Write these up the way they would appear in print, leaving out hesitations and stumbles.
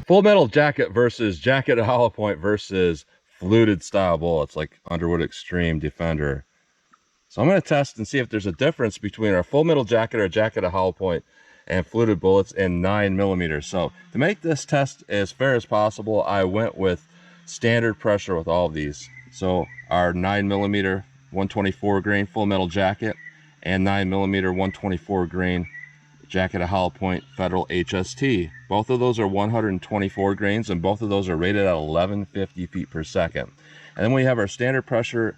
Full metal jacket versus jacket hollow point versus fluted style bullets like Underwood Xtreme Defender. So I'm going to test and see if there's a difference between our full metal jacket or jacket of hollow point and fluted bullets in 9mm. So to make this test as fair as possible, I went with standard pressure with all of these. So our 9mm 124 grain full metal jacket and 9mm 124 grain jacket of hollow point Federal HST. Both of those are 124 grains, and both of those are rated at 1150 feet per second. And then we have our standard pressure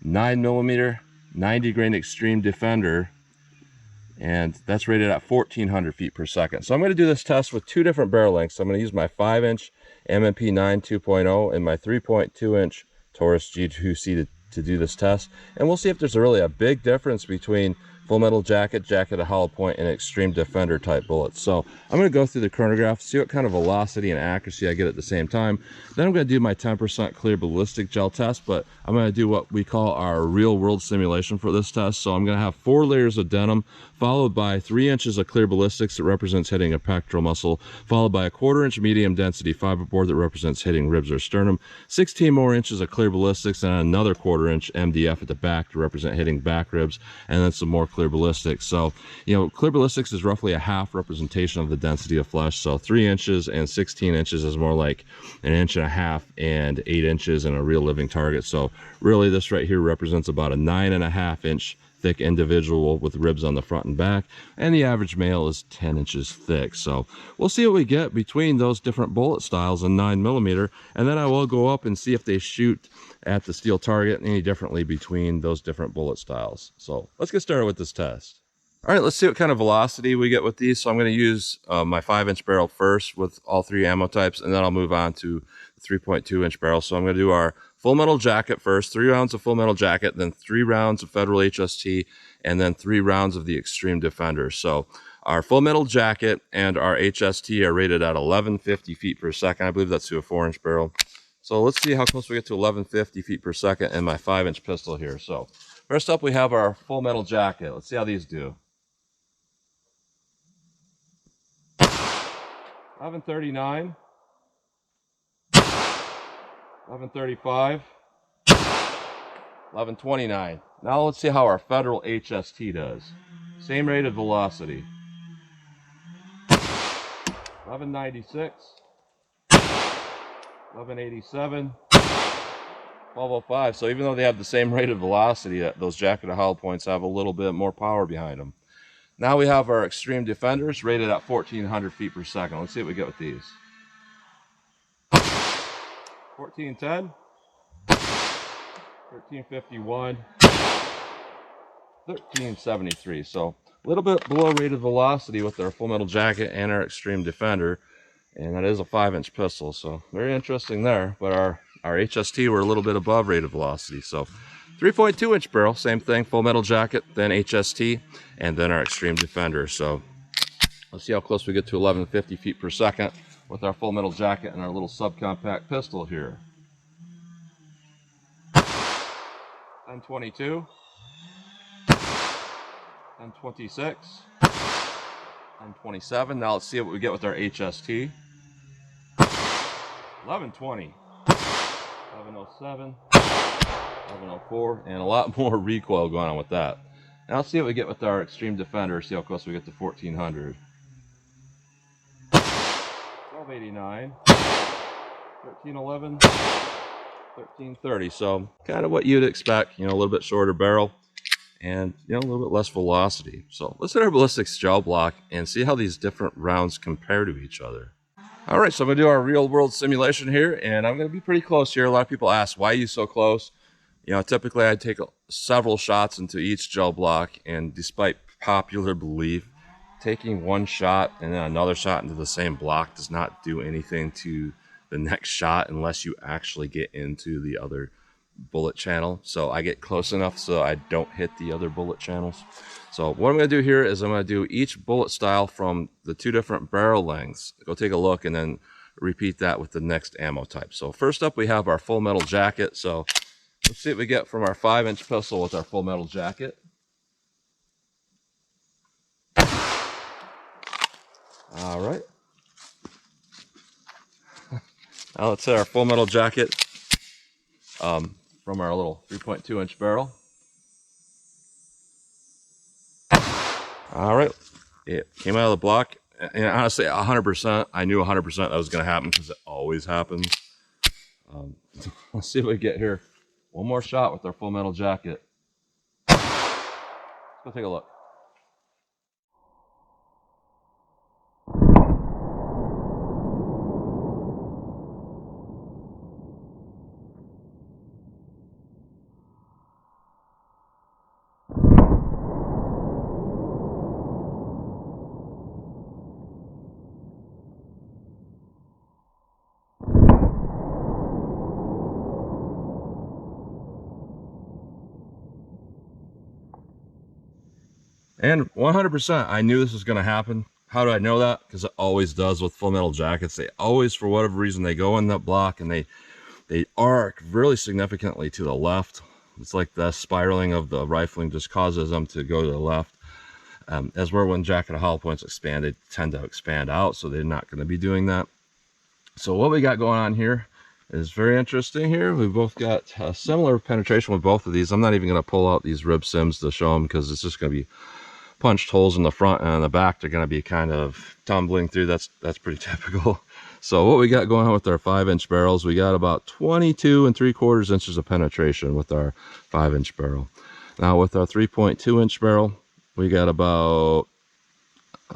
9mm 90 grain Xtreme Defender, and that's rated at 1400 feet per second. So I'm going to do this test with two different barrel lengths. I'm going to use my 5-inch M&P 9 2.0 and my 3.2-inch Taurus G2C to do this test, and we'll see if there's really a big difference between full metal jacket, jacket of hollow point, and Xtreme Defender type bullets. So I'm going to go through the chronograph, see what kind of velocity and accuracy I get at the same time. Then I'm going to do my 10% clear ballistic gel test, but I'm going to do what we call our real world simulation for this test. So I'm going to have 4 layers of denim, followed by 3 inches of clear ballistics that represents hitting a pectoral muscle, followed by a 1/4 inch medium density fiberboard that represents hitting ribs or sternum, 16 more inches of clear ballistics, and another 1/4 inch MDF at the back to represent hitting back ribs, and then some more clear ballistics. So, clear ballistics is roughly a half representation of the density of flesh. So 3 inches and 16 inches is more like 1.5 inches and 8 inches in a real living target. So really this right here represents about a 9.5 inch thick individual with ribs on the front and back, and the average male is 10 inches thick. So we'll see what we get between those different bullet styles in 9mm, and then I will go up and see if they shoot at the steel target any differently between those different bullet styles. So let's get started with this test. All right, let's see what kind of velocity we get with these. So I'm going to use my 5-inch barrel first with all 3 ammo types, and then I'll move on to the 3.2-inch barrel. So I'm going to do our full metal jacket first, 3 rounds of full metal jacket, then 3 rounds of Federal HST, and then 3 rounds of the Xtreme Defender. So our full metal jacket and our HST are rated at 1150 feet per second. I believe that's to a 4-inch barrel. So let's see how close we get to 1150 feet per second in my 5-inch pistol here. So first up, we have our full metal jacket. Let's see how these do. 1139, 1135, 1129. Now let's see how our Federal HST does. Same rate of velocity. 1196, 1187, 1205. So even though they have the same rate of velocity, those jacket of hollow points have a little bit more power behind them. Now we have our Xtreme Defenders rated at 1400 feet per second. Let's see what we get with these. 1410, 1351, 1373. So a little bit below rated velocity with our full metal jacket and our Xtreme Defender, and that is a 5-inch pistol. So very interesting there. But our HST were a little bit above rated velocity. So 3.2-inch barrel, same thing, full metal jacket, then HST, and then our Xtreme Defender. So let's see how close we get to 1150 feet per second with our full metal jacket and our little subcompact pistol here. 1022, 1026, 1027. Now let's see what we get with our HST. 1120, 1107, 1104, and a lot more recoil going on with that. Now let's see what we get with our Xtreme Defender, see how close we get to 1400. 1289, 1311, 1330. So kind of what you'd expect, a little bit shorter barrel and a little bit less velocity. So let's hit our ballistics gel block and see how these different rounds compare to each other. All right, so I'm gonna do our real world simulation here, and I'm gonna be pretty close here. A lot of people ask, why are you so close? Typically I take several shots into each gel block, and despite popular belief, taking one shot and then another shot into the same block does not do anything to the next shot unless you actually get into the other bullet channel. So I get close enough so I don't hit the other bullet channels. So what I'm going to do here is I'm going to do each bullet style from the 2 different barrel lengths. Go take a look and then repeat that with the next ammo type. So first up we have our full metal jacket. So let's see what we get from our 5-inch pistol with our full metal jacket. All right. Now let's hit our full metal jacket from our little 3.2 inch barrel. All right, it came out of the block, and honestly, 100%. I knew 100% that was going to happen because it always happens. Let's see if we get here. One more shot with our full metal jacket. Let's go take a look. And 100%, I knew this was going to happen. How do I know that? Because it always does with full metal jackets. They always, for whatever reason, they go in that block and they arc really significantly to the left. It's like the spiraling of the rifling just causes them to go to the left. As where when jacket hollow points expand, they tend to expand out, so they're not going to be doing that. So what we got going on here is very interesting here. We've both got similar penetration with both of these. I'm not even going to pull out these rib sims to show them because it's just going to be punched holes in the front, and on the back they're going to be kind of tumbling through. That's pretty typical. So what we got going on with our 5-inch barrels, we got about 22 3/4 inches of penetration with our 5-inch barrel. Now with our 3.2 inch barrel, we got about,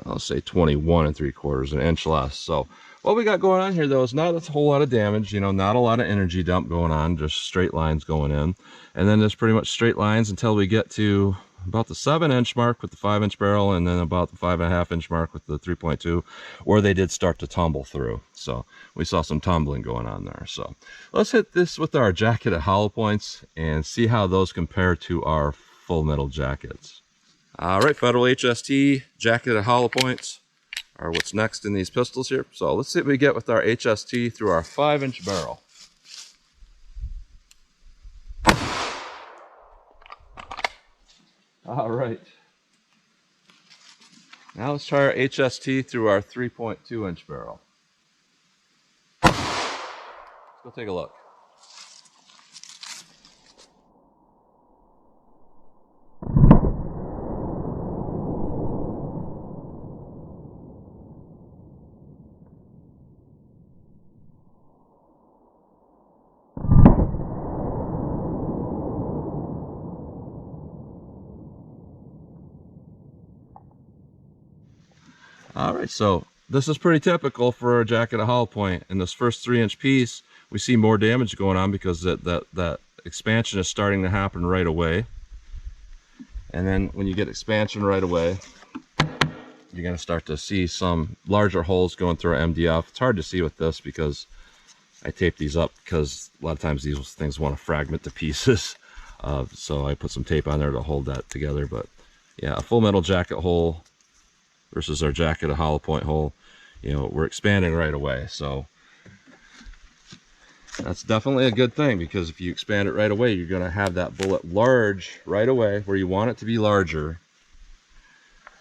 I'll say 21 3/4, an inch less. So what we got going on here though is not a whole lot of damage, you know, not a lot of energy dump going on, just straight lines going in. And then there's pretty much straight lines until we get to about the 7-inch mark with the 5-inch barrel, and then about the 5.5-inch mark with the 3.2, where they did start to tumble through. So we saw some tumbling going on there. So let's hit this with our jacketed hollow points and see how those compare to our full metal jackets. All right, Federal HST jacketed hollow points are what's next in these pistols here. So let's see what we get with our HST through our 5-inch barrel. All right. Now let's try our HST through our 3.2 inch barrel. Let's go take a look. All right, so this is pretty typical for a jacketed hollow point. In this first 3-inch piece, we see more damage going on because that expansion is starting to happen right away. And then when you get expansion right away, you're going to start to see some larger holes going through our MDF. It's hard to see with this because I tape these up because a lot of times these things want to fragment to pieces. So I put some tape on there to hold that together. But yeah, a full metal jacket hole versus our jacketed hollow point hole, you know, we're expanding right away. So that's definitely a good thing, because if you expand it right away, you're going to have that bullet large right away where you want it to be larger,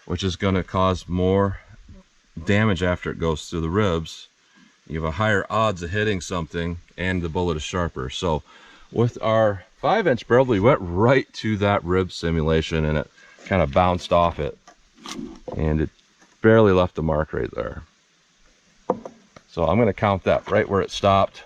which is going to cause more damage after it goes through the ribs. You have a higher odds of hitting something, and the bullet is sharper. So with our 5-inch barrel, we went right to that rib simulation, and it kind of bounced off it, and it barely left a mark right there. So I'm going to count that right where it stopped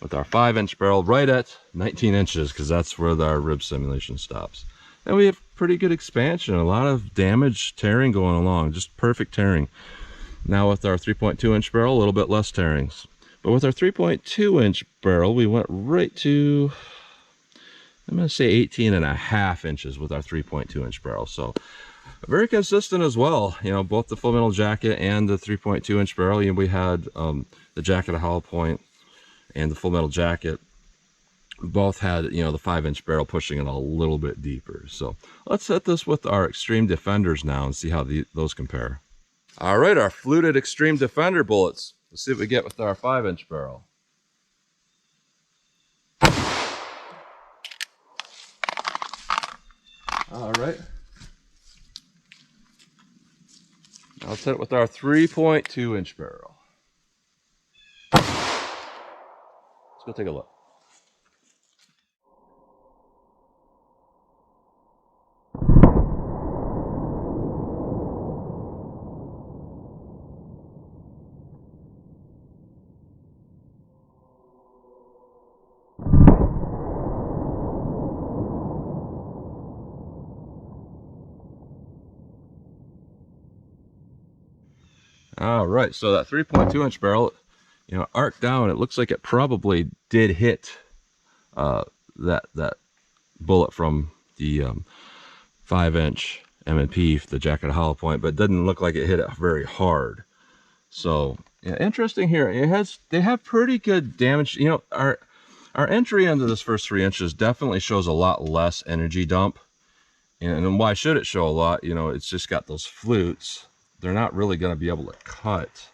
with our 5-inch barrel, right at 19 inches, because that's where our rib simulation stops. And we have pretty good expansion, a lot of damage tearing going along, just perfect tearing. Now with our 3.2 inch barrel, a little bit less tearings. But with our 3.2 inch barrel, we went right to, I'm going to say 18.5 inches with our 3.2 inch barrel. So very consistent as well, you know, both the full metal jacket and the 3.2 inch barrel. You know, we had the jacketed hollow point and the full metal jacket both had, you know, the 5-inch barrel pushing it a little bit deeper. So let's set this with our Xtreme Defenders now and see how those compare. All right, our Fluted Xtreme Defender bullets. Let's see what we get with our 5-inch barrel. All right. Now let's hit it with our 3.2 inch barrel. Let's go take a look. All right, so that 3.2-inch barrel, you know, arced down, it looks like it probably did hit that bullet from the 5-inch M&P, the jacket hollow point, but it didn't look like it hit it very hard. So yeah, interesting here. They have pretty good damage. You know, our entry into this first 3 inches definitely shows a lot less energy dump. And why should it show a lot? You know, it's just got those flutes. They're not really going to be able to cut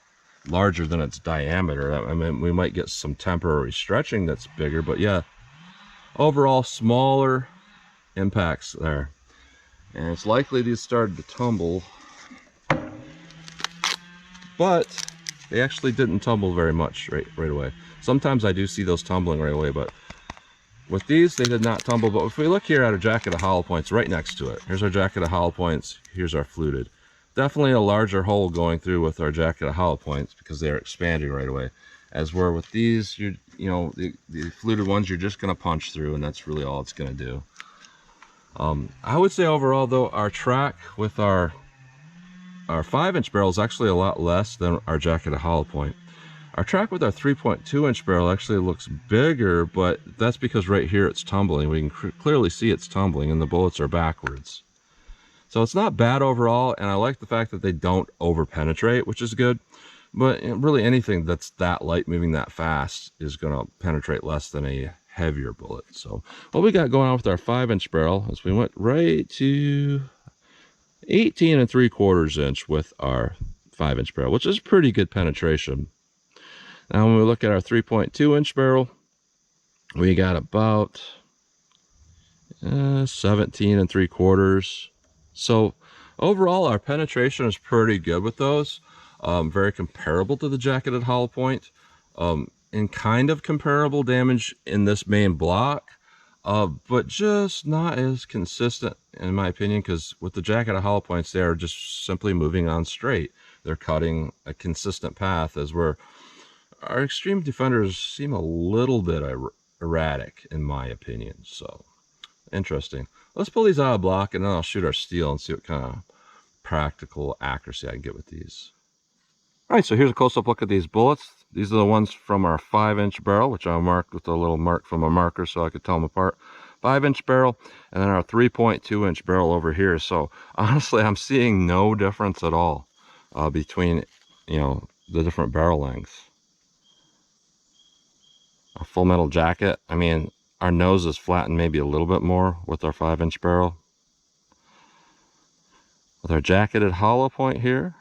larger than its diameter. I mean, we might get some temporary stretching that's bigger, but yeah, overall smaller impacts there. And it's likely these started to tumble, but they actually didn't tumble very much right away. Sometimes I do see those tumbling right away, but with these, they did not tumble. But if we look here at our jacket of hollow points right next to it, here's our jacket of hollow points, here's our fluted. Definitely a larger hole going through with our jacket of hollow points because they're expanding right away. As where with these, you know, the fluted ones, you're just going to punch through, and that's really all it's going to do. I would say overall, though, our track with our 5-inch barrel is actually a lot less than our jacket of hollow point. Our track with our 3.2-inch barrel actually looks bigger, but that's because right here it's tumbling. We can clearly see it's tumbling, and the bullets are backwards. So it's not bad overall, and I like the fact that they don't over penetrate, which is good. But really anything that's that light moving that fast is going to penetrate less than a heavier bullet. So what we got going on with our 5-inch barrel is we went right to 18 3/4 inch with our 5-inch barrel, which is pretty good penetration. Now when we look at our 3.2-inch barrel, we got about 17 3/4. So overall, our penetration is pretty good with those. Very comparable to the jacketed hollow point, and kind of comparable damage in this main block, but just not as consistent in my opinion, because with the jacketed hollow points, they are just simply moving on straight. They're cutting a consistent path, as where our Xtreme defenders seem a little bit erratic in my opinion. So interesting. Let's pull these out of block, and then I'll shoot our steel and see what kind of practical accuracy I can get with these. All right, so here's a close-up look at these bullets. These are the ones from our 5-inch barrel, which I marked with a little mark from a marker so I could tell them apart. 5-inch barrel, and then our 3.2-inch barrel over here. So honestly, I'm seeing no difference at all between, you know, the different barrel lengths. A full metal jacket, I mean, our nose is flattened maybe a little bit more with our 5-inch barrel. With our jacketed hollow point here,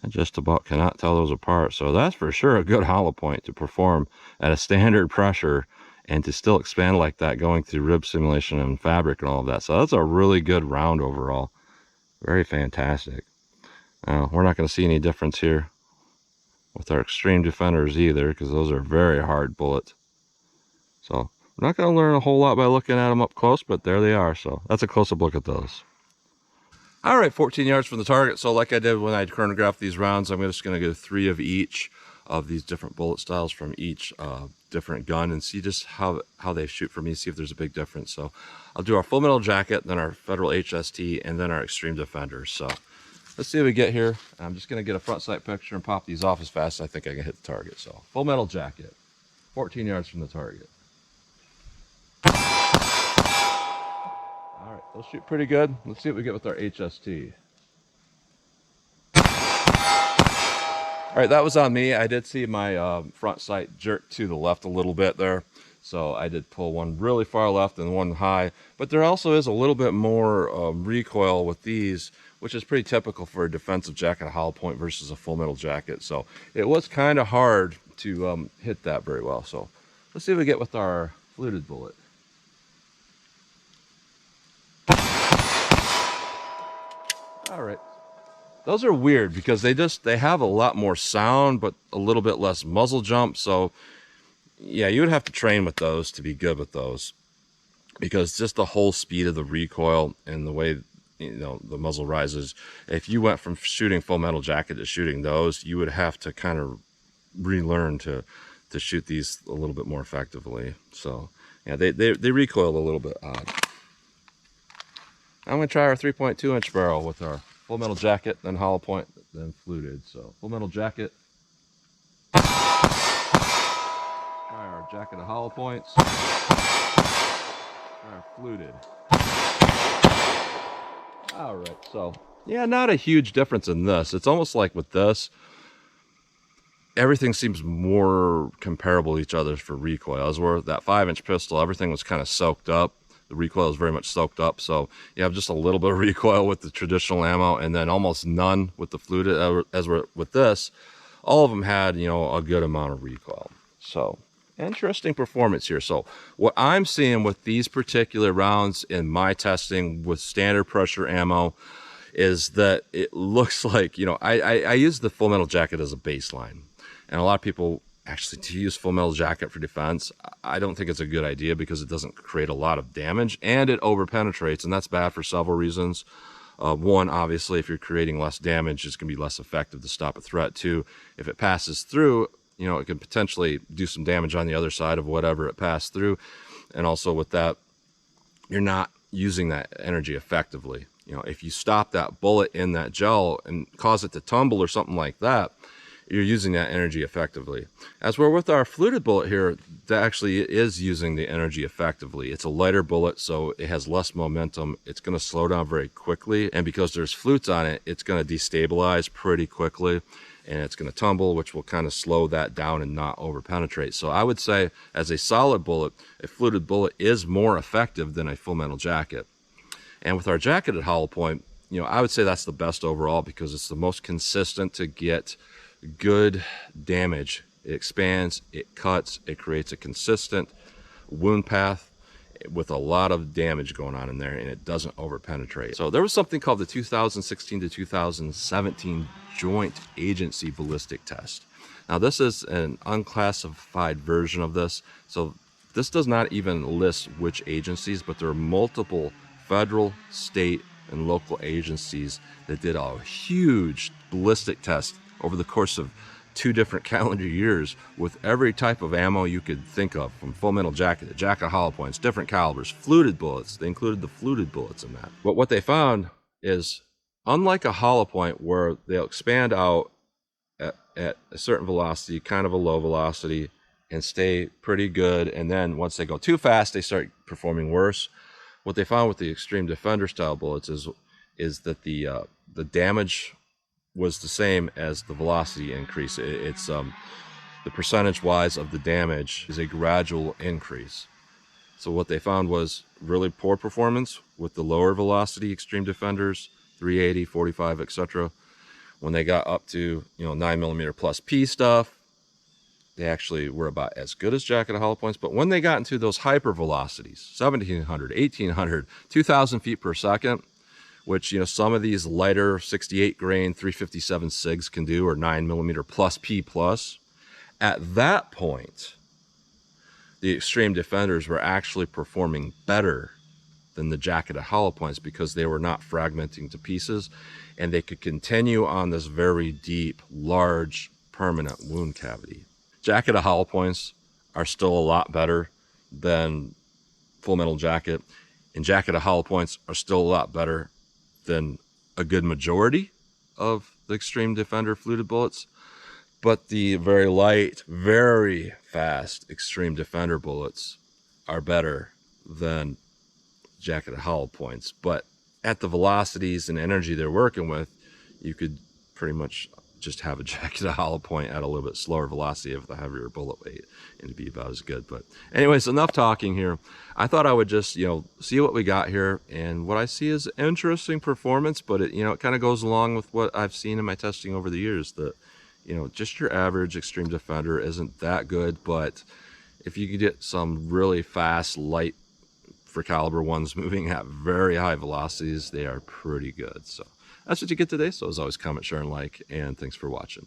I just about cannot tell those apart. So that's for sure a good hollow point to perform at a standard pressure and to still expand like that going through rib simulation and fabric and all of that. So that's a really good round overall. Very fantastic. Now, we're not going to see any difference here with our Xtreme defenders either, because those are very hard bullets. So we're not going to learn a whole lot by looking at them up close, but there they are. So that's a close-up look at those. All right, 14 yards from the target. So like I did when I chronographed these rounds, I'm just going to go 3 of each of these different bullet styles from each different gun and see just how they shoot for me, see if there's a big difference. So I'll do our full metal jacket, then our Federal HST, and then our Xtreme defenders. So let's see what we get here. I'm just going to get a front sight picture and pop these off as fast as I think I can hit the target. So full metal jacket, 14 yards from the target. All right, they'll shoot pretty good. Let's see what we get with our HST. All right, that was on me. I did see my front sight jerk to the left a little bit there. So I did pull one really far left and one high. But there also is a little bit more recoil with these, which is pretty typical for a defensive jacket hollow point versus a full metal jacket. So it was kind of hard to hit that very well. So let's see what we get with our fluted bullet. All right. Those are weird because they have a lot more sound, but a little bit less muzzle jump. So yeah, you would have to train with those to be good with those, because just the whole speed of the recoil and the way, you know, the muzzle rises. If you went from shooting Full Metal Jacket to shooting those, you would have to kind of relearn to shoot these a little bit more effectively. So yeah, they recoil a little bit odd. I'm gonna try our 3.2 inch barrel with our Full Metal Jacket, then hollow point, then fluted. So Full Metal Jacket. Try our jacket of hollow points. Try our fluted. All right, so yeah, not a huge difference in this. It's almost like with this, everything seems more comparable to each other for recoil. As where that 5-inch pistol, everything was kind of soaked up. The recoil is very much soaked up, so you have just a little bit of recoil with the traditional ammo, and then almost none with the fluted. As we're with this, all of them had, you know, a good amount of recoil. So interesting performance here. So what I'm seeing with these particular rounds in my testing with standard pressure ammo is that it looks like, you know, I use the Full Metal Jacket as a baseline, and a lot of people actually to use Full Metal Jacket for defense. I don't think it's a good idea because it doesn't create a lot of damage and it over penetrates, and that's bad for several reasons. One, obviously, if you're creating less damage, it's going to be less effective to stop a threat. Two, if it passes through, you know, it can potentially do some damage on the other side of whatever it passed through. And also with that, you're not using that energy effectively. You know, if you stop that bullet in that gel and cause it to tumble or something like that, you're using that energy effectively. As we're with our fluted bullet here, that actually is using the energy effectively. It's a lighter bullet, so it has less momentum. It's going to slow down very quickly, and because there's flutes on it, it's going to destabilize pretty quickly, and it's going to tumble, which will kind of slow that down and not over penetrate. So I would say, as a solid bullet, a fluted bullet is more effective than a Full Metal Jacket. And with our jacketed hollow point, you know, I would say that's the best overall because it's the most consistent to get good damage. It expands, it cuts, it creates a consistent wound path with a lot of damage going on in there, and it doesn't over penetrate. So there was something called the 2016 to 2017 Joint Agency Ballistic Test. Now this is an unclassified version of this, so this does not even list which agencies, but there are multiple federal, state, and local agencies that did a huge ballistic test over the course of 2 different calendar years with every type of ammo you could think of, from Full Metal Jacket, the jacket hollow points, different calibers, fluted bullets. They included the fluted bullets in that. But what they found is, unlike a hollow point where they'll expand out at a certain velocity, kind of a low velocity, and stay pretty good, and then once they go too fast, they start performing worse. What they found with the Xtreme Defender style bullets is that the damage was the same as the velocity increase. It's the percentage wise of the damage is a gradual increase. So what they found was really poor performance with the lower velocity Xtreme Defenders, 380, 45, etc. When they got up to, you know, 9mm plus P stuff, they actually were about as good as jacketed hollow points. But when they got into those hyper velocities, 1700, 1800, 2000 feet per second, which, you know, some of these lighter 68 grain 357 SIGs can do, or 9mm plus P plus, at that point, the Xtreme Defenders were actually performing better than the jacketed hollow points because they were not fragmenting to pieces, and they could continue on this very deep, large, permanent wound cavity. Jacketed hollow points are still a lot better than Full Metal Jacket, and jacketed hollow points are still a lot better than a good majority of the Xtreme Defender fluted bullets. But the very light, very fast Xtreme Defender bullets are better than jacketed hollow points. But at the velocities and energy they're working with, you could pretty much just have a jacketed hollow point at a little bit slower velocity with a heavier bullet weight, and it'd be about as good. But anyways, enough talking here. I thought I would just, you know, see what we got here, and what I see is interesting performance, but it, you know, it kind of goes along with what I've seen in my testing over the years, that, you know, just your average Xtreme Defender isn't that good, but if you could get some really fast, light for caliber ones moving at very high velocities, they are pretty good. So that's what you get today. So as always, comment, share, and like, and thanks for watching.